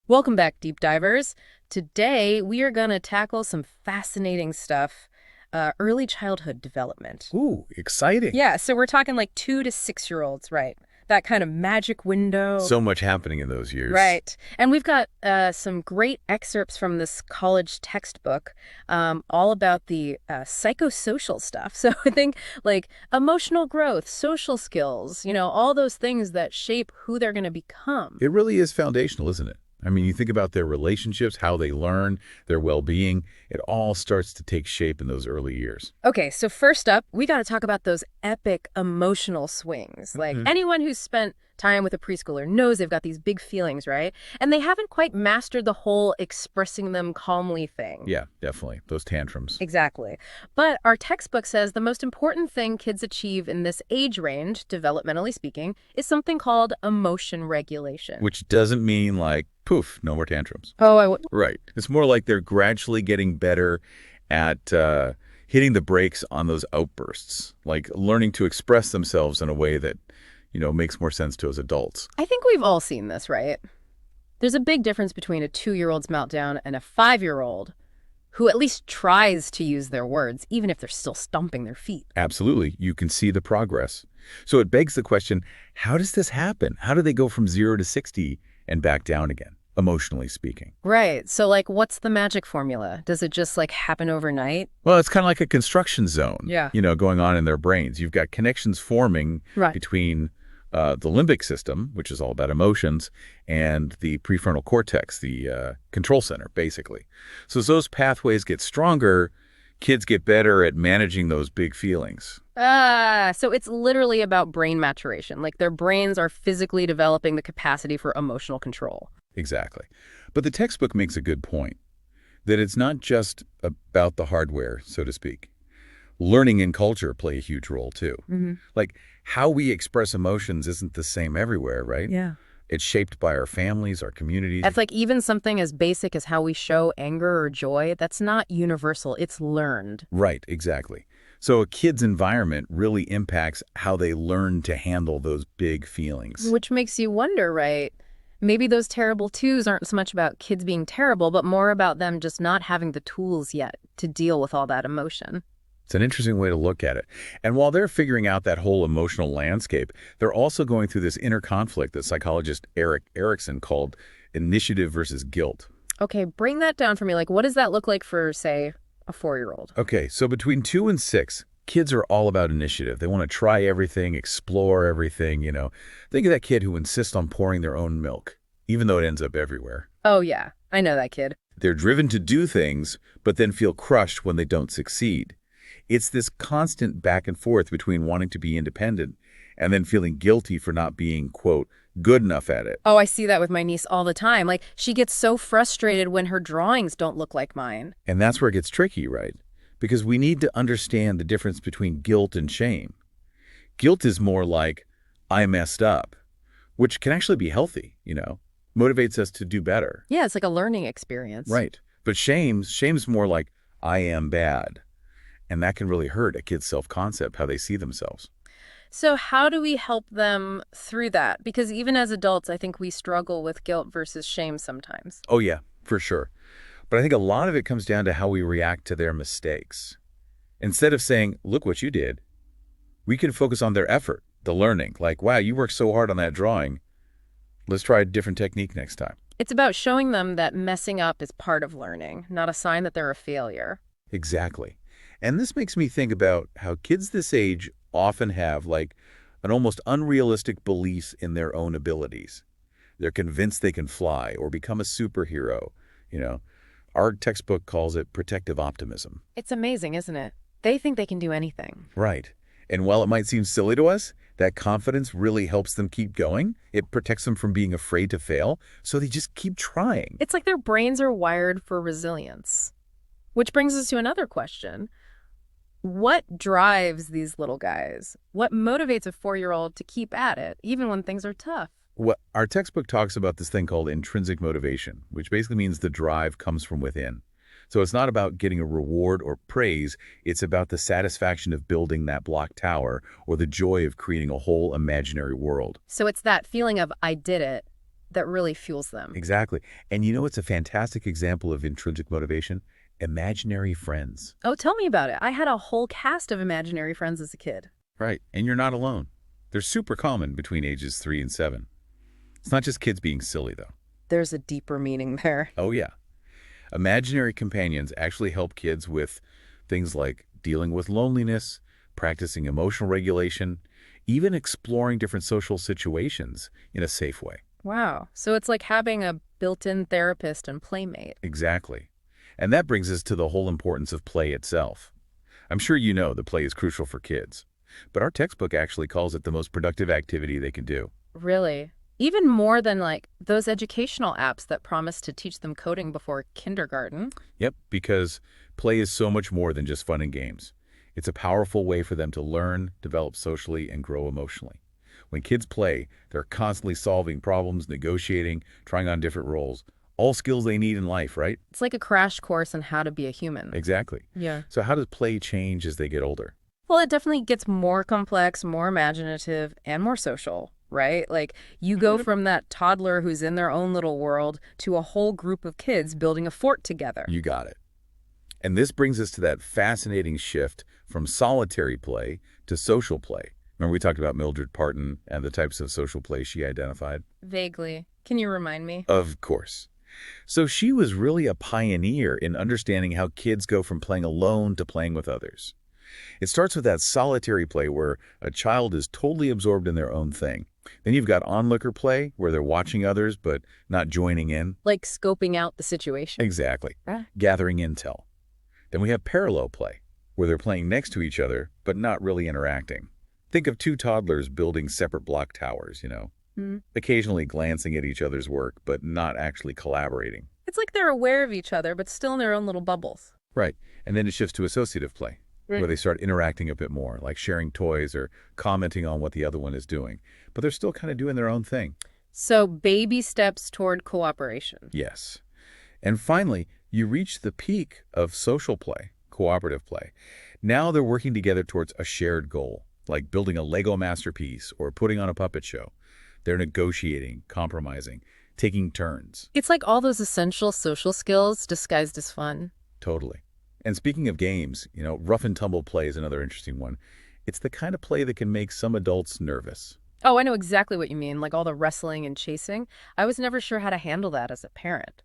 Welcome back, deep divers. Today, we are going to tackle some fascinating stuff, early childhood development. Ooh, exciting. Yeah, so we're talking like 2 to 6-year-olds, right? That kind of magic window. So much happening in those years. Right. And we've got some great excerpts from this college textbook, all about the psychosocial stuff. So I think like emotional growth, social skills, all those things that shape who they're going to become. It really is foundational, isn't it? I mean, you think about their relationships, how they learn, their well-being. It all starts to take shape in those early years. Okay, so first up, we got to talk about those epic emotional swings. Like anyone who's spent time with a preschooler knows they've got these big feelings, right? And they haven't quite mastered the whole expressing them calmly thing. Yeah, definitely. Those tantrums. Exactly. But our textbook says the most important thing kids achieve in this age range, developmentally speaking, is something called emotion regulation. Which doesn't mean like, poof, no more tantrums. Oh, Right. It's more like they're gradually getting better at hitting the brakes on those outbursts, like learning to express themselves in a way that, makes more sense to us adults. I think we've all seen this, right? There's a big difference between a 2-year-old's meltdown and a 5-year-old who at least tries to use their words, even if they're still stomping their feet. Absolutely. You can see the progress. So it begs the question, how does this happen? How do they go from 0 to 60 and back down again, emotionally speaking? Right. So, like, what's the magic formula? Does it just, like, happen overnight? Well, it's kind of like a construction zone, Yeah. going on in their brains. You've got connections forming Right. between the limbic system, which is all about emotions, and the prefrontal cortex, the control center, basically. So as those pathways get stronger, kids get better at managing those big feelings. So it's literally about brain maturation. Like, their brains are physically developing the capacity for emotional control. Exactly. But the textbook makes a good point, that it's not just about the hardware, so to speak. Learning and culture play a huge role, too. Like, how we express emotions isn't the same everywhere, right? Yeah. It's shaped by our families, our communities. That's like even something as basic as how we show anger or joy, that's not universal. It's learned. Right, exactly. So a kid's environment really impacts how they learn to handle those big feelings. Which makes you wonder, right? Maybe those terrible twos aren't so much about kids being terrible, but more about them just not having the tools yet to deal with all that emotion. It's an interesting way to look at it. And while they're figuring out that whole emotional landscape, they're also going through this inner conflict that psychologist Erik Erikson called initiative versus guilt. Okay, bring that down for me. Like, what does that look like for, say, a 4-year-old? Okay, so between 2 and 6, kids are all about initiative. They want to try everything, explore everything. Think of that kid who insists on pouring their own milk, even though it ends up everywhere. Oh, yeah, I know that kid. They're driven to do things, but then feel crushed when they don't succeed. It's this constant back and forth between wanting to be independent and then feeling guilty for not being, quote, good enough at it. Oh, I see that with my niece all the time. Like, she gets so frustrated when her drawings don't look like mine. And that's where it gets tricky, right? Because we need to understand the difference between guilt and shame. Guilt is more like, I messed up, which can actually be healthy, motivates us to do better. Yeah, it's like a learning experience. Right. But shame's more like, I am bad. And that can really hurt a kid's self-concept, how they see themselves. So how do we help them through that? Because even as adults, I think we struggle with guilt versus shame sometimes. Oh, yeah, for sure. But I think a lot of it comes down to how we react to their mistakes. Instead of saying, look what you did, we can focus on their effort, the learning. Like, wow, you worked so hard on that drawing. Let's try a different technique next time. It's about showing them that messing up is part of learning, not a sign that they're a failure. Exactly. And this makes me think about how kids this age often have like an almost unrealistic belief in their own abilities. They're convinced they can fly or become a superhero. Our textbook calls it protective optimism. It's amazing, isn't it? They think they can do anything. Right. And while it might seem silly to us, that confidence really helps them keep going. It protects them from being afraid to fail, so they just keep trying. It's like their brains are wired for resilience. Which brings us to another question. What drives these little guys? What motivates a 4-year-old to keep at it, even when things are tough? Well, our textbook talks about this thing called intrinsic motivation, which basically means the drive comes from within. So it's not about getting a reward or praise. It's about the satisfaction of building that block tower or the joy of creating a whole imaginary world. So it's that feeling of, I did it, that really fuels them. Exactly. And you know what's a fantastic example of intrinsic motivation? Imaginary friends. Oh, tell me about it. I had a whole cast of imaginary friends as a kid. Right. And you're not alone. They're super common between ages 3 and 7. It's not just kids being silly, though. There's a deeper meaning there. Oh, yeah. Imaginary companions actually help kids with things like dealing with loneliness, practicing emotional regulation, even exploring different social situations in a safe way. Wow. So it's like having a built-in therapist and playmate. Exactly. And that brings us to the whole importance of play itself. I'm sure you know that play is crucial for kids, but our textbook actually calls it the most productive activity they can do. Really? Even more than like those educational apps that promise to teach them coding before kindergarten. Yep, because play is so much more than just fun and games. It's a powerful way for them to learn, develop socially, and grow emotionally. When kids play, they're constantly solving problems, negotiating, trying on different roles, all skills they need in life, right? It's like a crash course on how to be a human. Exactly. Yeah. So how does play change as they get older? Well, it definitely gets more complex, more imaginative, and more social, right? Like you go from that toddler who's in their own little world to a whole group of kids building a fort together. You got it. And this brings us to that fascinating shift from solitary play to social play. Remember we talked about Mildred Parton and the types of social play she identified? Vaguely. Can you remind me? Of course. So she was really a pioneer in understanding how kids go from playing alone to playing with others. It starts with that solitary play where a child is totally absorbed in their own thing. Then you've got onlooker play where they're watching others but not joining in. Like scoping out the situation. Exactly. Ah. Gathering intel. Then we have parallel play where they're playing next to each other but not really interacting. Think of two toddlers building separate block towers, occasionally glancing at each other's work but not actually collaborating. It's like they're aware of each other, but still in their own little bubbles. Right. And then it shifts to associative play, where they start interacting a bit more, like sharing toys or commenting on what the other one is doing. But they're still kind of doing their own thing. So baby steps toward cooperation. Yes. And finally, you reach the peak of social play, cooperative play. Now they're working together towards a shared goal, like building a Lego masterpiece or putting on a puppet show. They're negotiating, compromising, taking turns. It's like all those essential social skills disguised as fun. Totally. And speaking of games, rough and tumble play is another interesting one. It's the kind of play that can make some adults nervous. Oh, I know exactly what you mean, like all the wrestling and chasing. I was never sure how to handle that as a parent.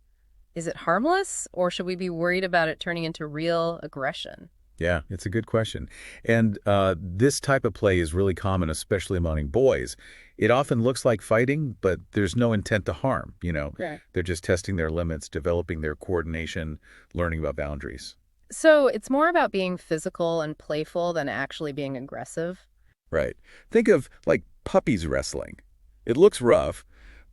Is it harmless, or should we be worried about it turning into real aggression? Yeah, it's a good question. And this type of play is really common, especially among boys. It often looks like fighting, but there's no intent to harm, Right. They're just testing their limits, developing their coordination, learning about boundaries. So it's more about being physical and playful than actually being aggressive? Right. Think of, like, puppies wrestling. It looks rough,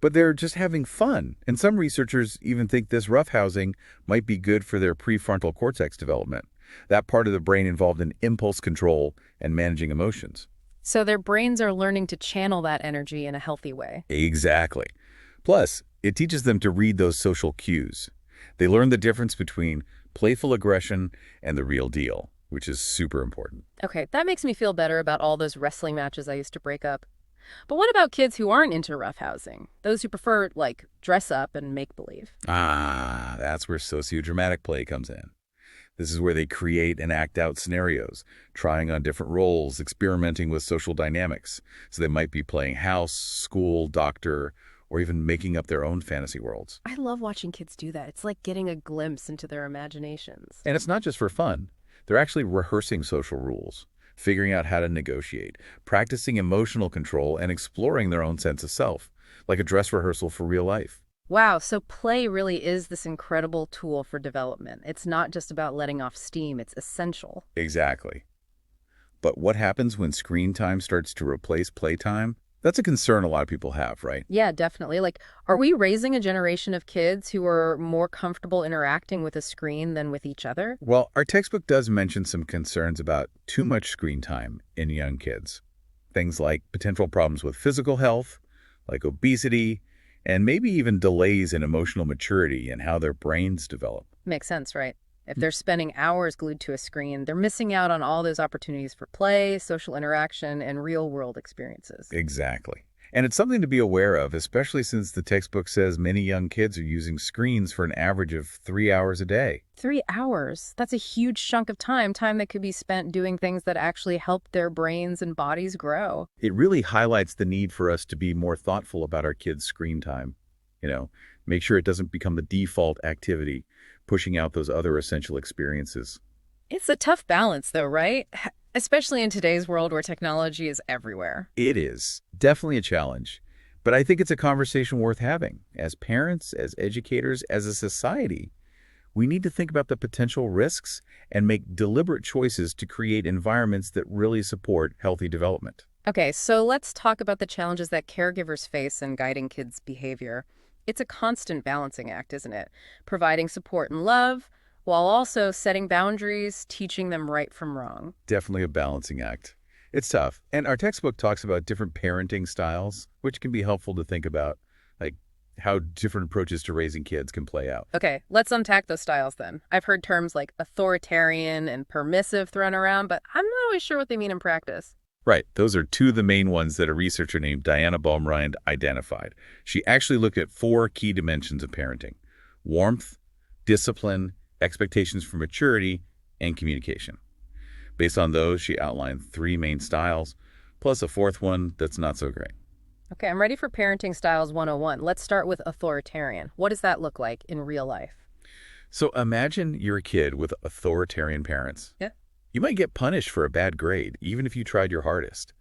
but they're just having fun. And some researchers even think this roughhousing might be good for their prefrontal cortex development, that part of the brain involved in impulse control and managing emotions. So their brains are learning to channel that energy in a healthy way. Exactly. Plus, it teaches them to read those social cues. They learn the difference between playful aggression and the real deal, which is super important. Okay, that makes me feel better about all those wrestling matches I used to break up. But what about kids who aren't into roughhousing? Those who prefer, like, dress up and make-believe? Ah, that's where sociodramatic play comes in. This is where they create and act out scenarios, trying on different roles, experimenting with social dynamics. So they might be playing house, school, doctor, or even making up their own fantasy worlds. I love watching kids do that. It's like getting a glimpse into their imaginations. And it's not just for fun. They're actually rehearsing social rules, figuring out how to negotiate, practicing emotional control, and exploring their own sense of self, like a dress rehearsal for real life. Wow, so play really is this incredible tool for development. It's not just about letting off steam, it's essential. Exactly. But what happens when screen time starts to replace playtime? That's a concern a lot of people have, right? Yeah, definitely. Like, are we raising a generation of kids who are more comfortable interacting with a screen than with each other? Well, our textbook does mention some concerns about too much screen time in young kids. Things like potential problems with physical health, like obesity, and maybe even delays in emotional maturity and how their brains develop. Makes sense, right? If they're spending hours glued to a screen, they're missing out on all those opportunities for play, social interaction, and real-world experiences. Exactly. And it's something to be aware of, especially since the textbook says many young kids are using screens for an average of 3 hours a day. 3 hours. That's a huge chunk of time that could be spent doing things that actually help their brains and bodies grow. It really highlights the need for us to be more thoughtful about our kids' screen time. You know, make sure it doesn't become the default activity, pushing out those other essential experiences. It's a tough balance, though, right? Especially in today's world where technology is everywhere. It is definitely a challenge, but I think it's a conversation worth having. As parents, as educators, as a society, we need to think about the potential risks and make deliberate choices to create environments that really support healthy development. Okay, so let's talk about the challenges that caregivers face in guiding kids' behavior. It's a constant balancing act, isn't it? Providing support and love, while also setting boundaries, teaching them right from wrong. Definitely a balancing act. It's tough. And our textbook talks about different parenting styles, which can be helpful to think about, like how different approaches to raising kids can play out. Okay, let's unpack those styles then. I've heard terms like authoritarian and permissive thrown around, but I'm not always sure what they mean in practice. Right. Those are two of the main ones that a researcher named Diana Baumrind identified. She actually looked at 4 key dimensions of parenting: warmth, discipline, expectations for maturity, and communication. Based on those, she outlined 3 main styles, plus a 4th one that's not so great. Okay, I'm ready for Parenting Styles 101. Let's start with authoritarian. What does that look like in real life? So imagine you're a kid with authoritarian parents. Yeah. You might get punished for a bad grade, even if you tried your hardest.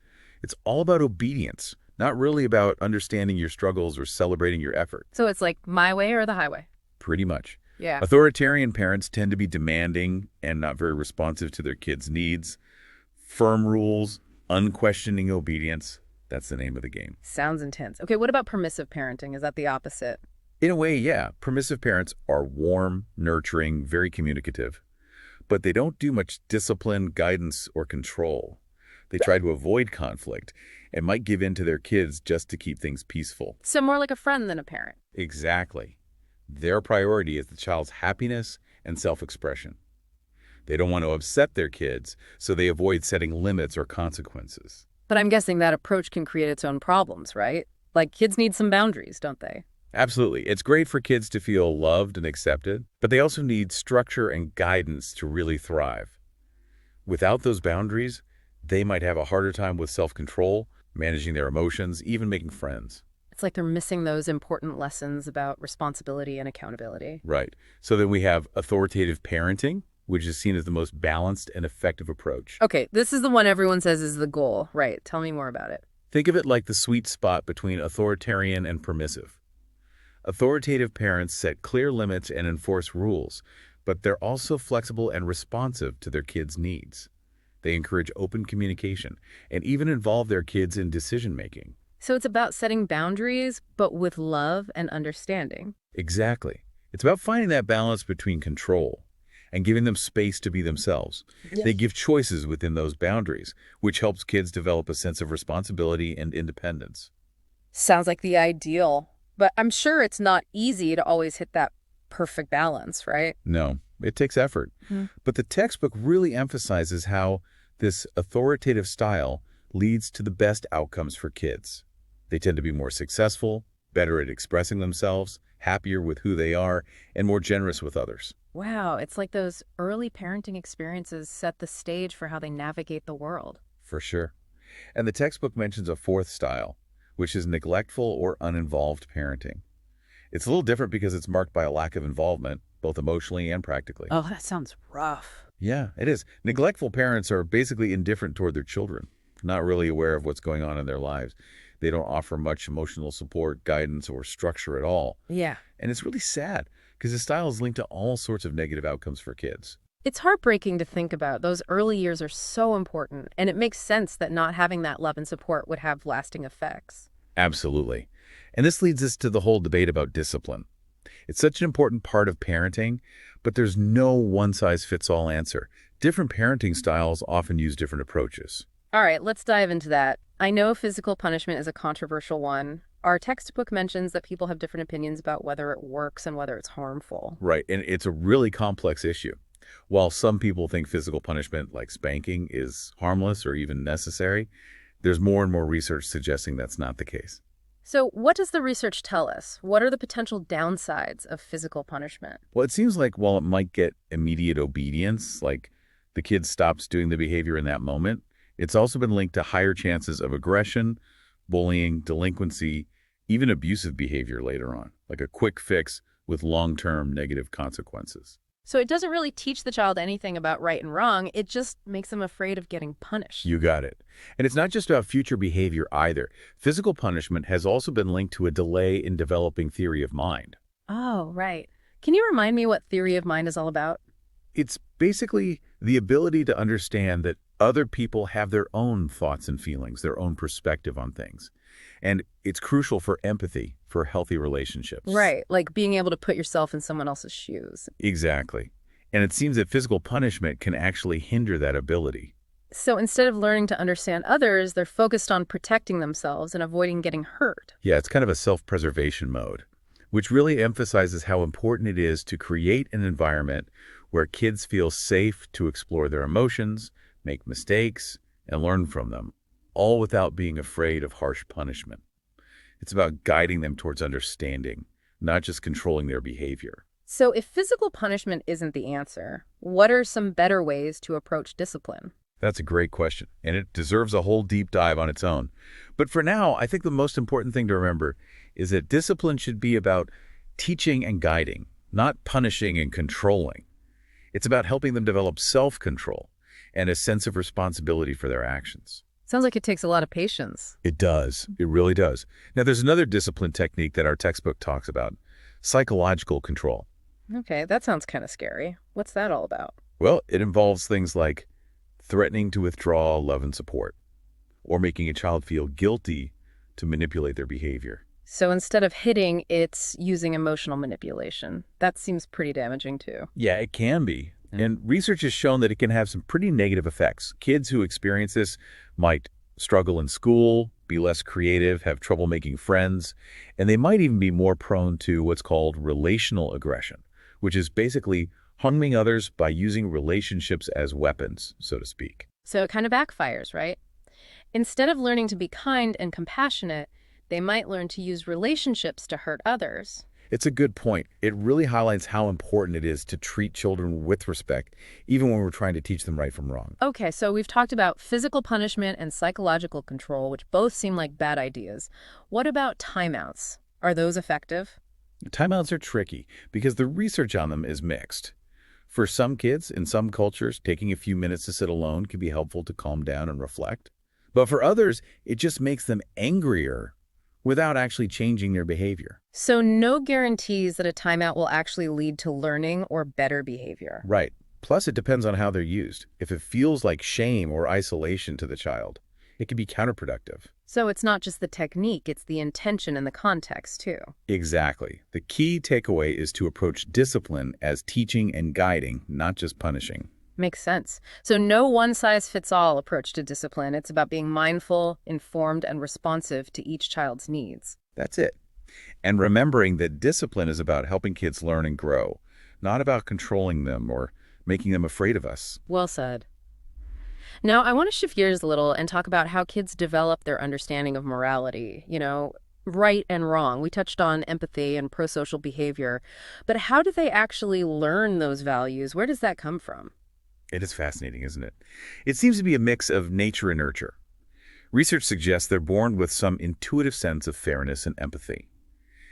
It's all about obedience, not really about understanding your struggles or celebrating your effort. So it's like my way or the highway. Pretty much. Yeah. Authoritarian parents tend to be demanding and not very responsive to their kids' needs. Firm rules, unquestioning obedience. That's the name of the game. Sounds intense. Okay, what about permissive parenting? Is that the opposite? In a way, yeah, permissive parents are warm, nurturing, very communicative. But they don't do much discipline, guidance, or control. They try to avoid conflict and might give in to their kids just to keep things peaceful. So more like a friend than a parent. Exactly. Their priority is the child's happiness and self-expression. They don't want to upset their kids, so they avoid setting limits or consequences. But I'm guessing that approach can create its own problems, right? Like kids need some boundaries, don't they? Absolutely. It's great for kids to feel loved and accepted, but they also need structure and guidance to really thrive. Without those boundaries, they might have a harder time with self-control, managing their emotions, even making friends. It's like they're missing those important lessons about responsibility and accountability. Right. So then we have authoritative parenting, which is seen as the most balanced and effective approach. Okay, this is the one everyone says is the goal. Right, tell me more about it. Think of it like the sweet spot between authoritarian and permissive. Authoritative parents set clear limits and enforce rules, but they're also flexible and responsive to their kids' needs. They encourage open communication and even involve their kids in decision-making. So it's about setting boundaries, but with love and understanding. Exactly. It's about finding that balance between control and giving them space to be themselves. Yes. They give choices within those boundaries, which helps kids develop a sense of responsibility and independence. Sounds like the ideal. But I'm sure it's not easy to always hit that perfect balance, right? No, it takes effort. But the textbook really emphasizes how this authoritative style leads to the best outcomes for kids. They tend to be more successful, better at expressing themselves, happier with who they are, and more generous with others. Wow, it's like those early parenting experiences set the stage for how they navigate the world. For sure. And the textbook mentions a 4th style, which is neglectful or uninvolved parenting. It's a little different because it's marked by a lack of involvement, both emotionally and practically. Oh, that sounds rough. Yeah, it is. Neglectful parents are basically indifferent toward their children, not really aware of what's going on in their lives. They don't offer much emotional support, guidance, or structure at all. Yeah. And it's really sad because the style is linked to all sorts of negative outcomes for kids. It's heartbreaking to think about. Those early years are so important, and it makes sense that not having that love and support would have lasting effects. Absolutely. And this leads us to the whole debate about discipline. It's such an important part of parenting, but there's no one-size-fits-all answer. Different parenting styles often use different approaches. All right, let's dive into that. I know physical punishment is a controversial one. Our textbook mentions that people have different opinions about whether it works and whether it's harmful. Right, and it's a really complex issue. While some people think physical punishment like spanking is harmless or even necessary, There's more and more research suggesting that's not the case. So what does the research tell us? What are the potential downsides of physical punishment? Well, it seems like while it might get immediate obedience, like the kid stops doing the behavior in that moment, it's also been linked to higher chances of aggression, bullying, delinquency, even abusive behavior later on, like a quick fix with long-term negative consequences. So it doesn't really teach the child anything about right and wrong. It just makes them afraid of getting punished. You got it. And it's not just about future behavior either. Physical punishment has also been linked to a delay in developing theory of mind. Oh, right. Can you remind me what theory of mind is all about? It's basically the ability to understand that other people have their own thoughts and feelings, their own perspective on things. And it's crucial for empathy, for healthy relationships. Right, like being able to put yourself in someone else's shoes. Exactly. And it seems that physical punishment can actually hinder that ability. So instead of learning to understand others, they're focused on protecting themselves and avoiding getting hurt. Yeah, it's kind of a self-preservation mode, which really emphasizes how important it is to create an environment where kids feel safe to explore their emotions, make mistakes, and learn from them, all without being afraid of harsh punishment. It's about guiding them towards understanding, not just controlling their behavior. So if physical punishment isn't the answer, what are some better ways to approach discipline? That's a great question, and it deserves a whole deep dive on its own. But for now, I think the most important thing to remember is that discipline should be about teaching and guiding, not punishing and controlling. It's about helping them develop self-control and a sense of responsibility for their actions. Sounds like it takes a lot of patience. It does. It really does. Now, there's another discipline technique that our textbook talks about, psychological control. Okay, that sounds kind of scary. What's that all about? Well, it involves things like threatening to withdraw love and support, or making a child feel guilty to manipulate their behavior. So instead of hitting, it's using emotional manipulation. That seems pretty damaging too. Yeah, it can be. And research has shown that it can have some pretty negative effects. Kids who experience this might struggle in school, be less creative, have trouble making friends, and they might even be more prone to what's called relational aggression, which is basically harming others by using relationships as weapons, so to speak. So it kind of backfires, right? Instead of learning to be kind and compassionate, they might learn to use relationships to hurt others. It's a good point. It really highlights how important it is to treat children with respect, even when we're trying to teach them right from wrong. Okay, so we've talked about physical punishment and psychological control, which both seem like bad ideas. What about timeouts? Are those effective? Timeouts are tricky because the research on them is mixed. For some kids, in some cultures, taking a few minutes to sit alone can be helpful to calm down and reflect. But for others, it just makes them angrier without actually changing their behavior. So no guarantees that a timeout will actually lead to learning or better behavior. Right. Plus, it depends on how they're used. If it feels like shame or isolation to the child, it can be counterproductive. So it's not just the technique, it's the intention and the context too. Exactly. The key takeaway is to approach discipline as teaching and guiding, not just punishing. Makes sense. So no one-size-fits-all approach to discipline. It's about being mindful, informed, and responsive to each child's needs. That's it. And remembering that discipline is about helping kids learn and grow, not about controlling them or making them afraid of us. Well said. Now, I want to shift gears a little and talk about how kids develop their understanding of morality, right and wrong. We touched on empathy and prosocial behavior, but how do they actually learn those values? Where does that come from? It is fascinating, isn't it? It seems to be a mix of nature and nurture. Research suggests they're born with some intuitive sense of fairness and empathy.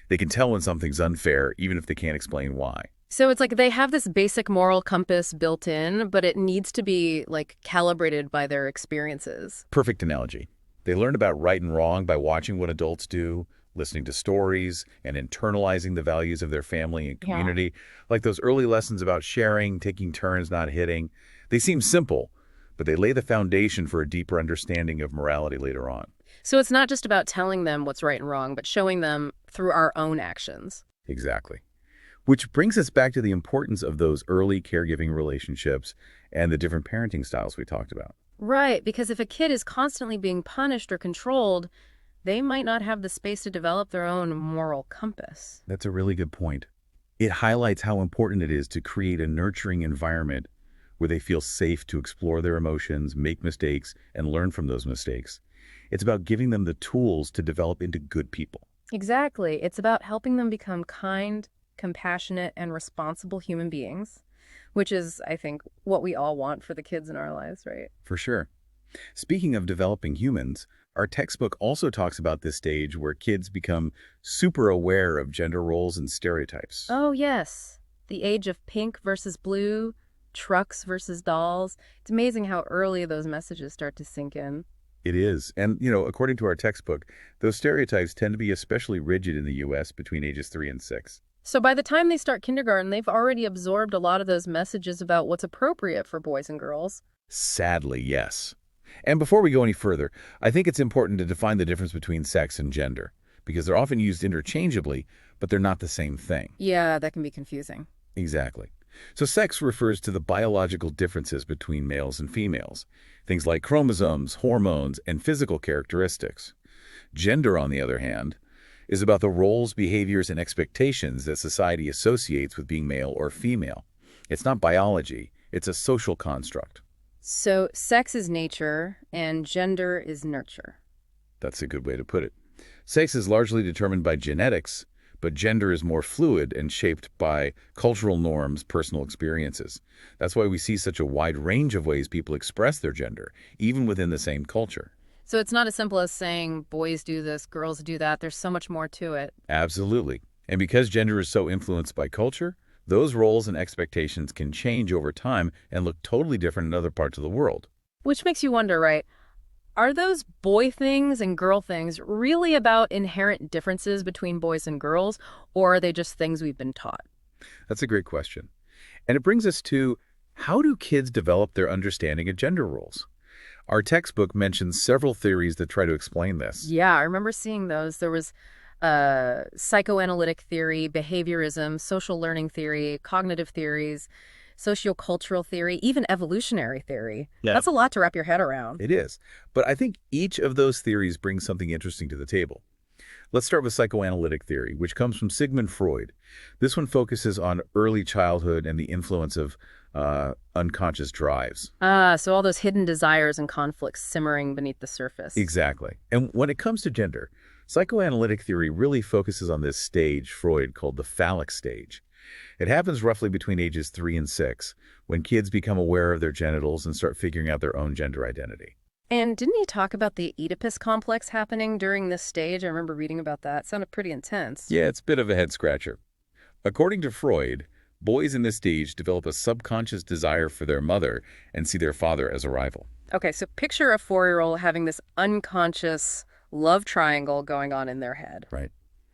They can tell when something's unfair, even if they can't explain why. So it's like they have this basic moral compass built in, but it needs to be calibrated by their experiences. Perfect analogy. They learn about right and wrong by watching what adults do, listening to stories, and internalizing the values of their family and community. Like those early lessons about sharing, taking turns, not hitting. They seem simple, but they lay the foundation for a deeper understanding of morality later on. So it's not just about telling them what's right and wrong, but showing them through our own actions. Exactly. Which brings us back to the importance of those early caregiving relationships and the different parenting styles we talked about. Right, because if a kid is constantly being punished or controlled, they might not have the space to develop their own moral compass. That's a really good point. It highlights how important it is to create a nurturing environment where they feel safe to explore their emotions, make mistakes, and learn from those mistakes, It's about giving them the tools to develop into good people. Exactly. It's about helping them become kind, compassionate, and responsible human beings, which is, I think, what we all want for the kids in our lives, right? For sure. Speaking of developing humans, our textbook also talks about this stage where kids become super aware of gender roles and stereotypes. Oh, yes. The age of pink versus blue, trucks versus dolls. It's amazing how early those messages start to sink in. It is. And, according to our textbook, those stereotypes tend to be especially rigid in the U.S. between ages 3 and 6. So by the time they start kindergarten, they've already absorbed a lot of those messages about what's appropriate for boys and girls. Sadly, yes. And before we go any further, I think it's important to define the difference between sex and gender, because they're often used interchangeably, but they're not the same thing. Yeah, that can be confusing. Exactly. So sex refers to the biological differences between males and females, things like chromosomes, hormones, and physical characteristics. Gender, on the other hand, is about the roles, behaviors, and expectations that society associates with being male or female. It's not biology, it's a social construct. So sex is nature and gender is nurture. That's a good way to put it. Sex is largely determined by genetics, but gender is more fluid and shaped by cultural norms, personal experiences. That's why we see such a wide range of ways people express their gender, even within the same culture. So it's not as simple as saying boys do this, girls do that. There's so much more to it. Absolutely. And because gender is so influenced by culture, those roles and expectations can change over time and look totally different in other parts of the world. Which makes you wonder, right? Are those boy things and girl things really about inherent differences between boys and girls, or are they just things we've been taught? That's a great question. And it brings us to, how do kids develop their understanding of gender roles? Our textbook mentions several theories that try to explain this. Yeah, I remember seeing those. There was psychoanalytic theory, behaviorism, social learning theory, cognitive theories, sociocultural theory, even evolutionary theory. Yeah. That's a lot to wrap your head around. It is. But I think each of those theories brings something interesting to the table. Let's start with psychoanalytic theory, which comes from Sigmund Freud. This one focuses on early childhood and the influence of unconscious drives. So all those hidden desires and conflicts simmering beneath the surface. Exactly. And when it comes to gender, psychoanalytic theory really focuses on this stage Freud called the phallic stage. It happens roughly between ages 3 and 6, when kids become aware of their genitals and start figuring out their own gender identity. And didn't he talk about the Oedipus complex happening during this stage? I remember reading about that. It sounded pretty intense. Yeah, it's a bit of a head-scratcher. According to Freud, boys in this stage develop a subconscious desire for their mother and see their father as a rival. Okay, so picture a 4-year-old having this unconscious love triangle going on in their head. Right.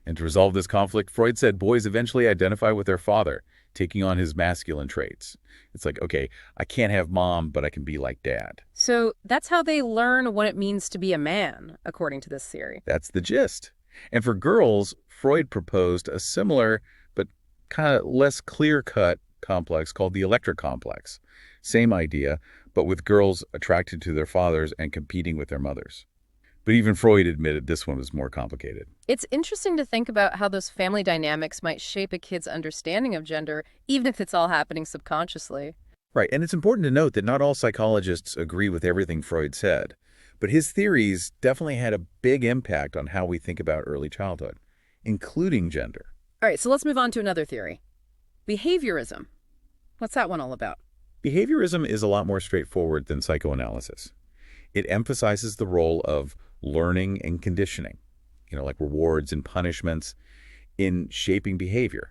And to resolve this conflict, Freud said boys eventually identify with their father, taking on his masculine traits. It's like, okay, I can't have mom, but I can be like dad. So that's how they learn what it means to be a man, according to this theory. That's the gist. And for girls, Freud proposed a similar but kind of less clear-cut complex called the electric complex. Same idea, but with girls attracted to their fathers and competing with their mothers. But even Freud admitted this one was more complicated. It's interesting to think about how those family dynamics might shape a kid's understanding of gender, even if it's all happening subconsciously. Right, and it's important to note that not all psychologists agree with everything Freud said, but his theories definitely had a big impact on how we think about early childhood, including gender. All right, so let's move on to another theory. Behaviorism. What's that one all about? Behaviorism is a lot more straightforward than psychoanalysis. It emphasizes the role of learning and conditioning, like rewards and punishments, in shaping behavior.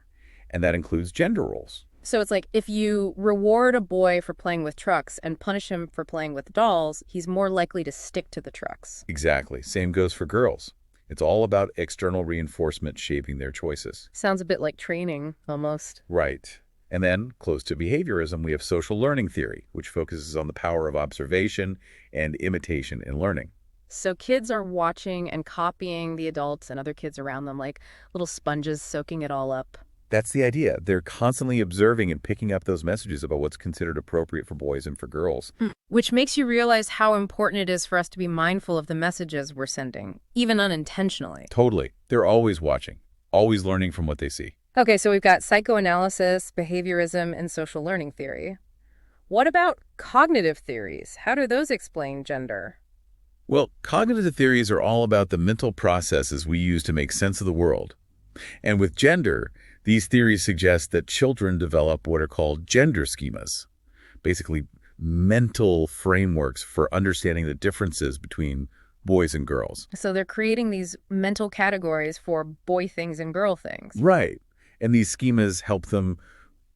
And that includes gender roles. So it's like if you reward a boy for playing with trucks and punish him for playing with dolls, he's more likely to stick to the trucks. Exactly. Same goes for girls. It's all about external reinforcement shaping their choices. Sounds a bit like training, almost. Right. And then, close to behaviorism, we have social learning theory, which focuses on the power of observation and imitation in learning. So kids are watching and copying the adults and other kids around them like little sponges soaking it all up. That's the idea. They're constantly observing and picking up those messages about what's considered appropriate for boys and for girls. Which makes you realize how important it is for us to be mindful of the messages we're sending, even unintentionally. Totally. They're always watching, always learning from what they see. Okay, so we've got psychoanalysis, behaviorism, and social learning theory. What about cognitive theories? How do those explain gender? Well, cognitive theories are all about the mental processes we use to make sense of the world. And with gender, these theories suggest that children develop what are called gender schemas, basically mental frameworks for understanding the differences between boys and girls. So they're creating these mental categories for boy things and girl things. Right. And these schemas help them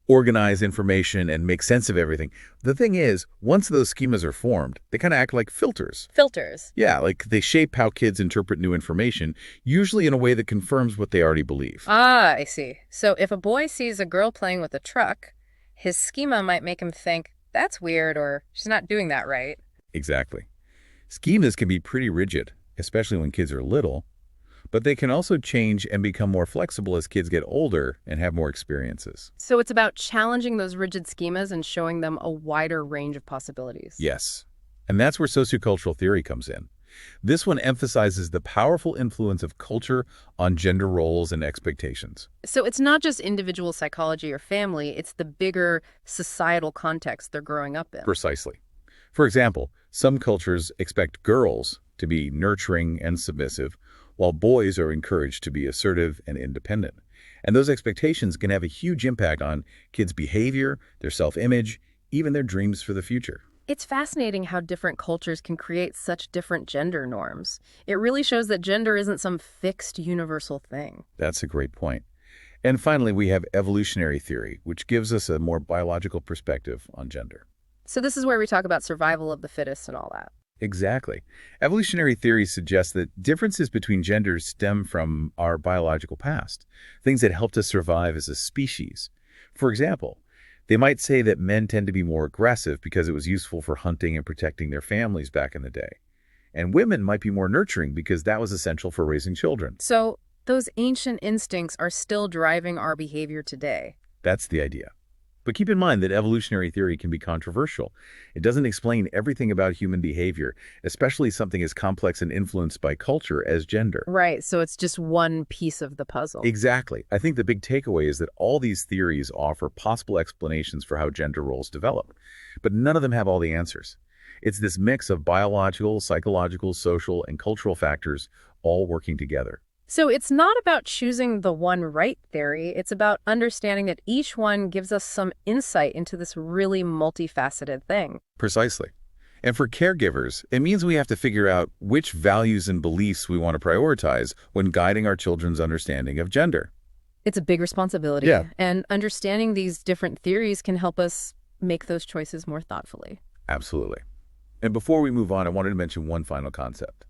organize information and make sense of everything. The thing is, once those schemas are formed, they kind of act like filters. Filters. Yeah, like they shape how kids interpret new information, usually in a way that confirms what they already believe. Ah, I see. So if a boy sees a girl playing with a truck, his schema might make him think, that's weird, or she's not doing that right. Exactly. Schemas can be pretty rigid, especially when kids are little, but they can also change and become more flexible as kids get older and have more experiences. So it's about challenging those rigid schemas and showing them a wider range of possibilities. Yes. And that's where sociocultural theory comes in. This one emphasizes the powerful influence of culture on gender roles and expectations. So it's not just individual psychology or family, it's the bigger societal context they're growing up in. Precisely. For example, some cultures expect girls to be nurturing and submissive, while boys are encouraged to be assertive and independent. And those expectations can have a huge impact on kids' behavior, their self-image, even their dreams for the future. It's fascinating how different cultures can create such different gender norms. It really shows that gender isn't some fixed universal thing. That's a great point. And finally, we have evolutionary theory, which gives us a more biological perspective on gender. So this is where we talk about survival of the fittest and all that. Exactly. Evolutionary theory suggests that differences between genders stem from our biological past, things that helped us survive as a species. For example, they might say that men tend to be more aggressive because it was useful for hunting and protecting their families back in the day. And women might be more nurturing because that was essential for raising children. So those ancient instincts are still driving our behavior today. That's the idea. But keep in mind that evolutionary theory can be controversial. It doesn't explain everything about human behavior, especially something as complex and influenced by culture as gender. Right, so it's just one piece of the puzzle. Exactly. I think the big takeaway is that all these theories offer possible explanations for how gender roles develop, but none of them have all the answers. It's this mix of biological, psychological, social, and cultural factors all working together. So it's not about choosing the one right theory, it's about understanding that each one gives us some insight into this really multifaceted thing. Precisely. And for caregivers, it means we have to figure out which values and beliefs we want to prioritize when guiding our children's understanding of gender. It's a big responsibility. Yeah. And understanding these different theories can help us make those choices more thoughtfully. Absolutely. And before we move on, I wanted to mention one final concept.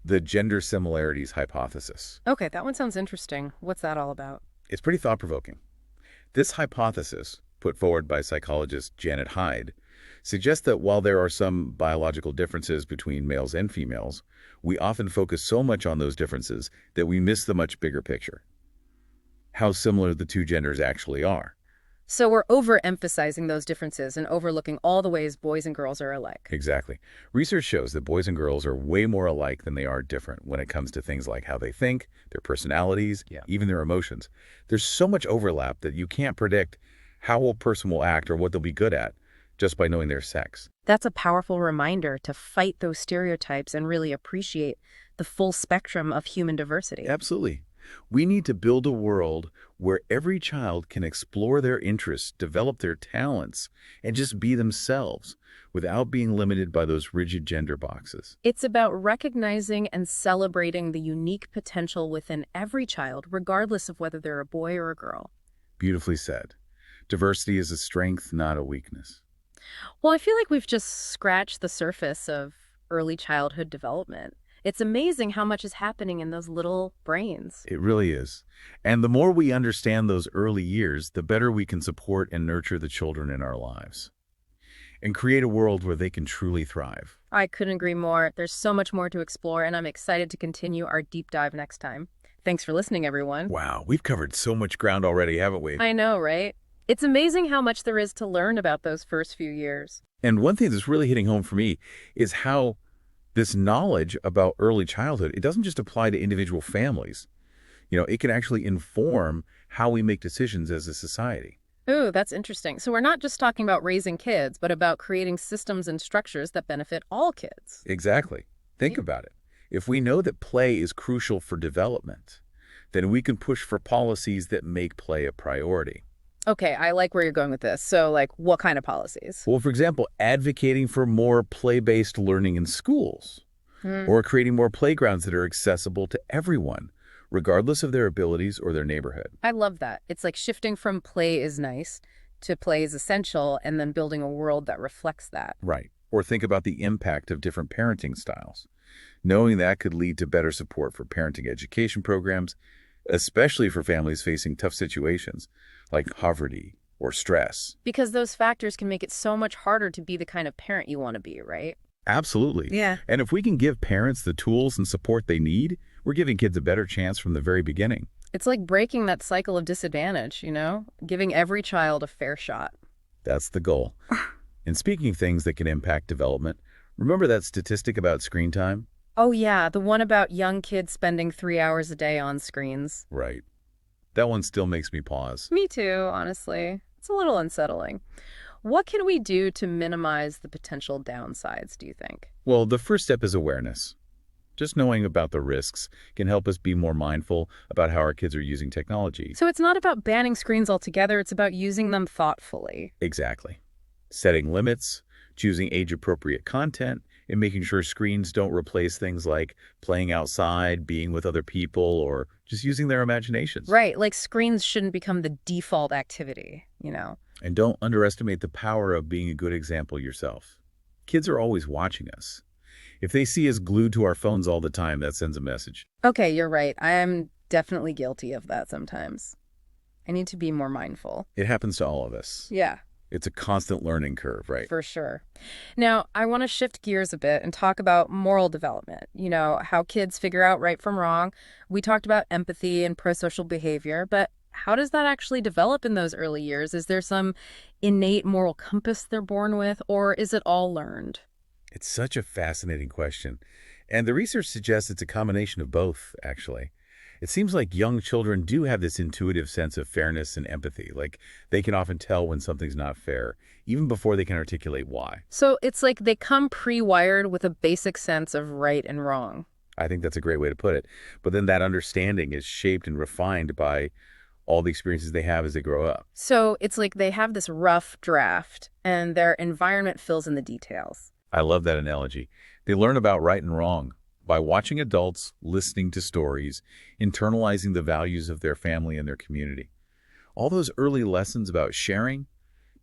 The gender similarities hypothesis. Okay, that one sounds interesting. What's that all about? It's pretty thought-provoking. This hypothesis, put forward by psychologist Janet Hyde, suggests that while there are some biological differences between males and females, we often focus so much on those differences that we miss the much bigger picture. How similar the two genders actually are. So we're overemphasizing those differences and overlooking all the ways boys and girls are alike. Exactly. Research shows that boys and girls are way more alike than they are different when it comes to things like how they think, their personalities, even their emotions. There's so much overlap that you can't predict how a person will act or what they'll be good at just by knowing their sex. That's a powerful reminder to fight those stereotypes and really appreciate the full spectrum of human diversity. Absolutely. We need to build a world where every child can explore their interests, develop their talents, and just be themselves without being limited by those rigid gender boxes. It's about recognizing and celebrating the unique potential within every child, regardless of whether they're a boy or a girl. Beautifully said. Diversity is a strength, not a weakness. Well, I feel like we've just scratched the surface of early childhood development. It's amazing how much is happening in those little brains. It really is. And the more we understand those early years, the better we can support and nurture the children in our lives and create a world where they can truly thrive. I couldn't agree more. There's so much more to explore, and I'm excited to continue our deep dive next time. Thanks for listening, everyone. Wow, we've covered so much ground already, haven't we? I know, right? It's amazing how much there is to learn about those first few years. And one thing that's really hitting home for me is how this knowledge about early childhood, it doesn't just apply to individual families. It can actually inform how we make decisions as a society. Ooh, that's interesting. So we're not just talking about raising kids, but about creating systems and structures that benefit all kids. Exactly. Think about it. If we know that play is crucial for development, then we can push for policies that make play a priority. Okay, I like where you're going with this. So, like, what kind of policies? Well, for example, advocating for more play-based learning in schools, Hmm. or creating more playgrounds that are accessible to everyone, regardless of their abilities or their neighborhood. I love that. It's like shifting from play is nice to play is essential and then building a world that reflects that. Right. Or think about the impact of different parenting styles. Knowing that could lead to better support for parenting education programs, especially for families facing tough situations like poverty or stress. Because those factors can make it so much harder to be the kind of parent you want to be, right? Absolutely. Yeah. And if we can give parents the tools and support they need, we're giving kids a better chance from the very beginning. It's like breaking that cycle of disadvantage, giving every child a fair shot. That's the goal. And speaking of things that can impact development, remember that statistic about screen time? Oh, yeah, the one about young kids spending 3 hours a day on screens. Right. That one still makes me pause. Me too, honestly. It's a little unsettling. What can we do to minimize the potential downsides, do you think? Well, the first step is awareness. Just knowing about the risks can help us be more mindful about how our kids are using technology. So it's not about banning screens altogether, it's about using them thoughtfully. Exactly. Setting limits, choosing age-appropriate content, and making sure screens don't replace things like playing outside, being with other people, or just using their imaginations. Right, like screens shouldn't become the default activity. And don't underestimate the power of being a good example yourself. Kids are always watching us. If they see us glued to our phones all the time, that sends a message. Okay, you're right. I am definitely guilty of that sometimes. I need to be more mindful. It happens to all of us. Yeah, It's a constant learning curve, right? for sure. Now, I want to shift gears a bit and talk about moral development. How kids figure out right from wrong. We talked about empathy and prosocial behavior, but how does that actually develop in those early years? Is there some innate moral compass they're born with, or is it all learned? It's such a fascinating question. And the research suggests it's a combination of both, actually. It seems like young children do have this intuitive sense of fairness and empathy. Like they can often tell when something's not fair, even before they can articulate why. So it's like they come pre-wired with a basic sense of right and wrong. I think that's a great way to put it. But then that understanding is shaped and refined by all the experiences they have as they grow up. So it's like they have this rough draft and their environment fills in the details. I love that analogy. They learn about right and wrong by watching adults, listening to stories, internalizing the values of their family and their community. All those early lessons about sharing,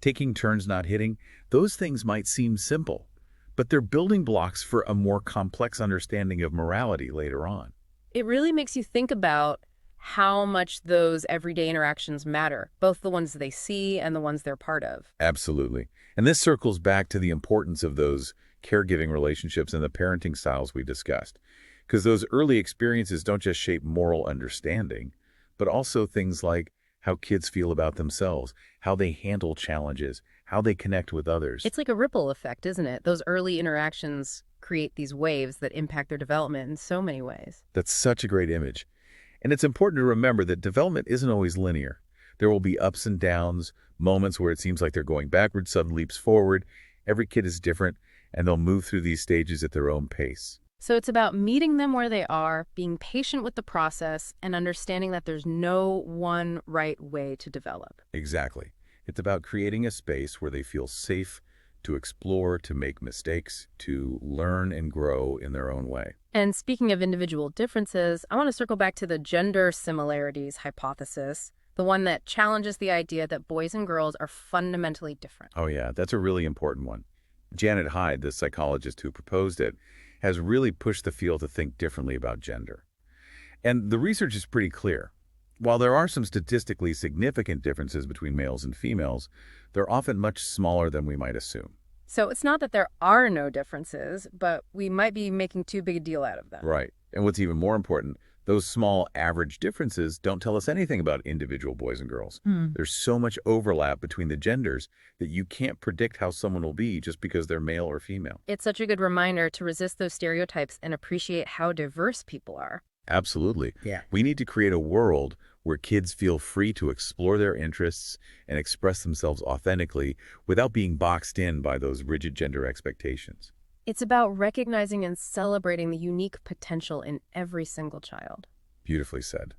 taking turns not hitting, those things might seem simple, but they're building blocks for a more complex understanding of morality later on. It really makes you think about how much those everyday interactions matter, both the ones they see and the ones they're part of. Absolutely. And this circles back to the importance of those caregiving relationships and the parenting styles we discussed. Because those early experiences don't just shape moral understanding, but also things like how kids feel about themselves, how they handle challenges, how they connect with others. It's like a ripple effect, isn't it? Those early interactions create these waves that impact their development in so many ways. That's such a great image. And it's important to remember that development isn't always linear. There will be ups and downs, moments where it seems like they're going backwards, sudden leaps forward. Every kid is different, and they'll move through these stages at their own pace. So it's about meeting them where they are, being patient with the process, and understanding that there's no one right way to develop. Exactly. It's about creating a space where they feel safe to explore, to make mistakes, to learn and grow in their own way. And speaking of individual differences, I want to circle back to the gender similarities hypothesis, the one that challenges the idea that boys and girls are fundamentally different. Oh yeah, that's a really important one. Janet Hyde, the psychologist who proposed it, has really pushed the field to think differently about gender. And the research is pretty clear. While there are some statistically significant differences between males and females, they're often much smaller than we might assume. So it's not that there are no differences, but we might be making too big a deal out of them. Right. And what's even more important, those small average differences don't tell us anything about individual boys and girls. There's so much overlap between the genders that you can't predict how someone will be just because they're male or female. It's such a good reminder to resist those stereotypes and appreciate how diverse people are. Absolutely. Yeah. We need to create a world where kids feel free to explore their interests and express themselves authentically without being boxed in by those rigid gender expectations. It's about recognizing and celebrating the unique potential in every single child. Beautifully said.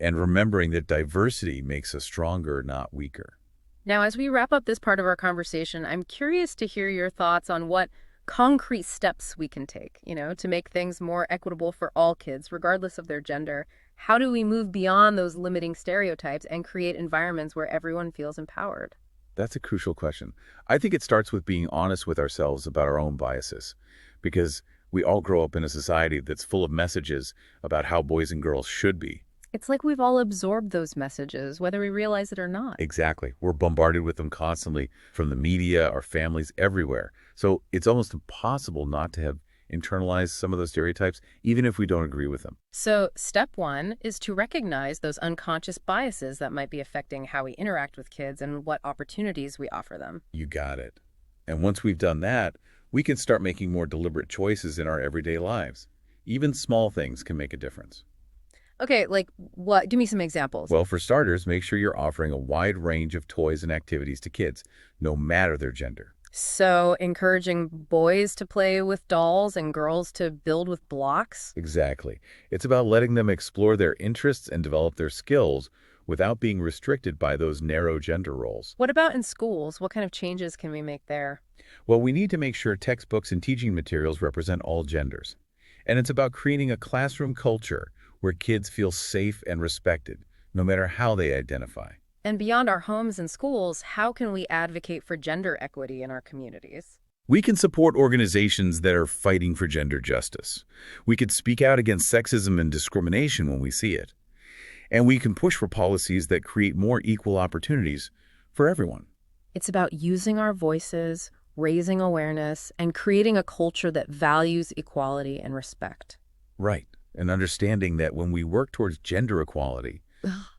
And remembering that diversity makes us stronger, not weaker. Now, as we wrap up this part of our conversation, I'm curious to hear your thoughts on what concrete steps we can take, to make things more equitable for all kids, regardless of their gender. How do we move beyond those limiting stereotypes and create environments where everyone feels empowered? That's a crucial question. I think it starts with being honest with ourselves about our own biases, because we all grow up in a society that's full of messages about how boys and girls should be. It's like we've all absorbed those messages, whether we realize it or not. Exactly. We're bombarded with them constantly from the media, our families, everywhere. So it's almost impossible not to have internalized some of those stereotypes, even if we don't agree with them. So, step one is to recognize those unconscious biases that might be affecting how we interact with kids and what opportunities we offer them. You got it. And once we've done that, we can start making more deliberate choices in our everyday lives. Even small things can make a difference. Okay, like what? Give me some examples. Well, for starters, make sure you're offering a wide range of toys and activities to kids, no matter their gender. So, encouraging boys to play with dolls and girls to build with blocks? Exactly. It's about letting them explore their interests and develop their skills without being restricted by those narrow gender roles. What about in schools? What kind of changes can we make there? Well, we need to make sure textbooks and teaching materials represent all genders. And it's about creating a classroom culture where kids feel safe and respected, no matter how they identify. And beyond our homes and schools, how can we advocate for gender equity in our communities? We can support organizations that are fighting for gender justice. We could speak out against sexism and discrimination when we see it. And we can push for policies that create more equal opportunities for everyone. It's about using our voices, raising awareness, and creating a culture that values equality and respect. Right. And understanding that when we work towards gender equality,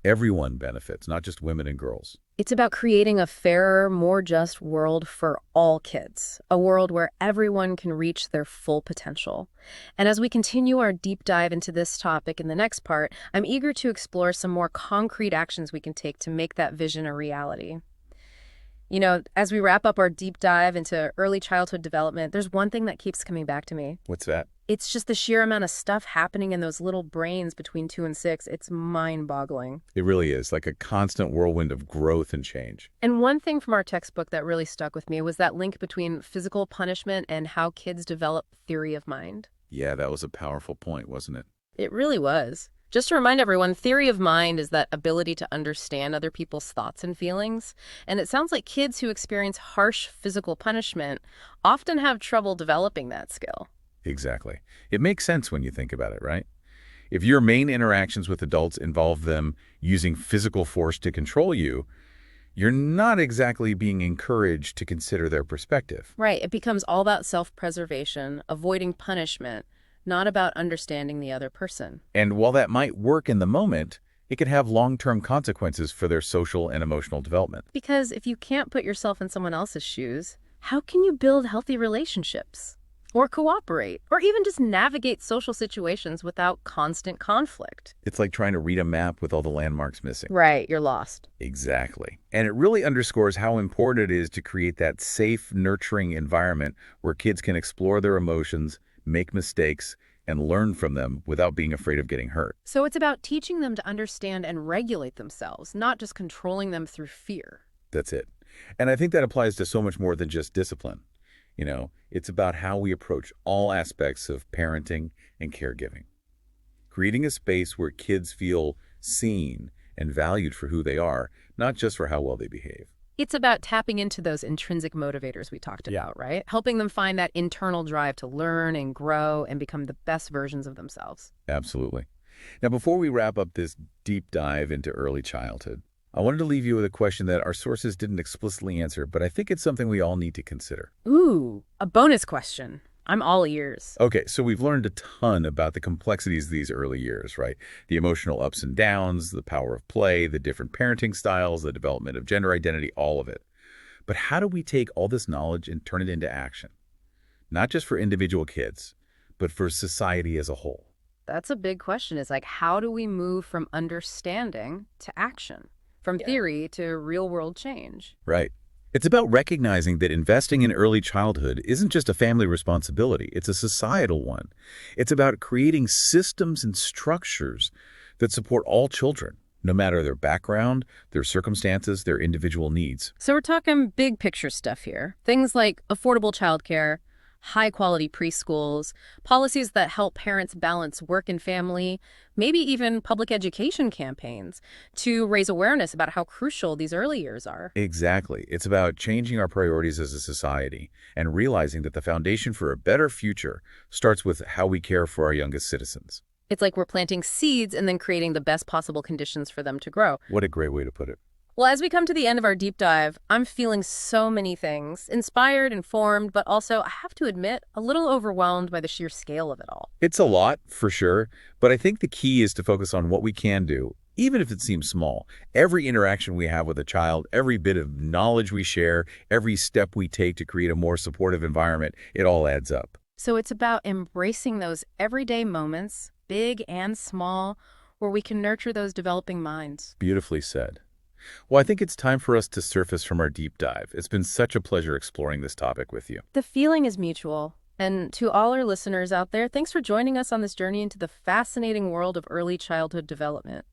everyone benefits, not just women and girls. It's about creating a fairer, more just world for all kids, a world where everyone can reach their full potential. And as we continue our deep dive into this topic in the next part, I'm eager to explore some more concrete actions we can take to make that vision a reality. As we wrap up our deep dive into early childhood development, there's one thing that keeps coming back to me. What's that? It's just the sheer amount of stuff happening in those little brains between 2 and 6. It's mind-boggling. It really is, like a constant whirlwind of growth and change. And one thing from our textbook that really stuck with me was that link between physical punishment and how kids develop theory of mind. Yeah, that was a powerful point, wasn't it? It really was. Just to remind everyone, theory of mind is that ability to understand other people's thoughts and feelings. And it sounds like kids who experience harsh physical punishment often have trouble developing that skill. Exactly. It makes sense when you think about it, right? If your main interactions with adults involve them using physical force to control you, you're not exactly being encouraged to consider their perspective. Right. It becomes all about self-preservation, avoiding punishment, not about understanding the other person. And while that might work in the moment, it can have long-term consequences for their social and emotional development. Because if you can't put yourself in someone else's shoes, how can you build healthy relationships? Or cooperate, or even just navigate social situations without constant conflict? It's like trying to read a map with all the landmarks missing. Right, you're lost. Exactly. And it really underscores how important it is to create that safe, nurturing environment where kids can explore their emotions, make mistakes, and learn from them without being afraid of getting hurt. So it's about teaching them to understand and regulate themselves, not just controlling them through fear. That's it. And I think that applies to so much more than just discipline. It's about how we approach all aspects of parenting and caregiving. Creating a space where kids feel seen and valued for who they are, not just for how well they behave. It's about tapping into those intrinsic motivators we talked about, right? Helping them find that internal drive to learn and grow and become the best versions of themselves. Absolutely. Now, before we wrap up this deep dive into early childhood, I wanted to leave you with a question that our sources didn't explicitly answer, but I think it's something we all need to consider. Ooh, a bonus question. I'm all ears. Okay, so we've learned a ton about the complexities of these early years, right? The emotional ups and downs, the power of play, the different parenting styles, the development of gender identity, all of it. But how do we take all this knowledge and turn it into action? Not just for individual kids, but for society as a whole. That's a big question. It's like, how do we move from understanding to action? From theory to real-world change? Right. It's about recognizing that investing in early childhood isn't just a family responsibility, it's a societal one. It's about creating systems and structures that support all children, no matter their background, their circumstances, their individual needs. So we're talking big picture stuff here. Things like affordable childcare, high-quality preschools, policies that help parents balance work and family, maybe even public education campaigns to raise awareness about how crucial these early years are. Exactly. It's about changing our priorities as a society and realizing that the foundation for a better future starts with how we care for our youngest citizens. It's like we're planting seeds and then creating the best possible conditions for them to grow. What a great way to put it. Well, as we come to the end of our deep dive, I'm feeling so many things, inspired, informed, but also, I have to admit, a little overwhelmed by the sheer scale of it all. It's a lot, for sure, but I think the key is to focus on what we can do, even if it seems small. Every interaction we have with a child, every bit of knowledge we share, every step we take to create a more supportive environment, it all adds up. So it's about embracing those everyday moments, big and small, where we can nurture those developing minds. Beautifully said. Well, I think it's time for us to surface from our deep dive. It's been such a pleasure exploring this topic with you. The feeling is mutual. And to all our listeners out there, thanks for joining us on this journey into the fascinating world of early childhood development.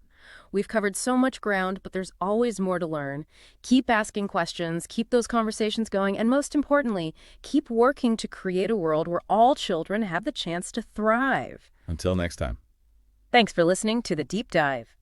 We've covered so much ground, but there's always more to learn. Keep asking questions, keep those conversations going, and most importantly, keep working to create a world where all children have the chance to thrive. Until next time. Thanks for listening to The Deep Dive.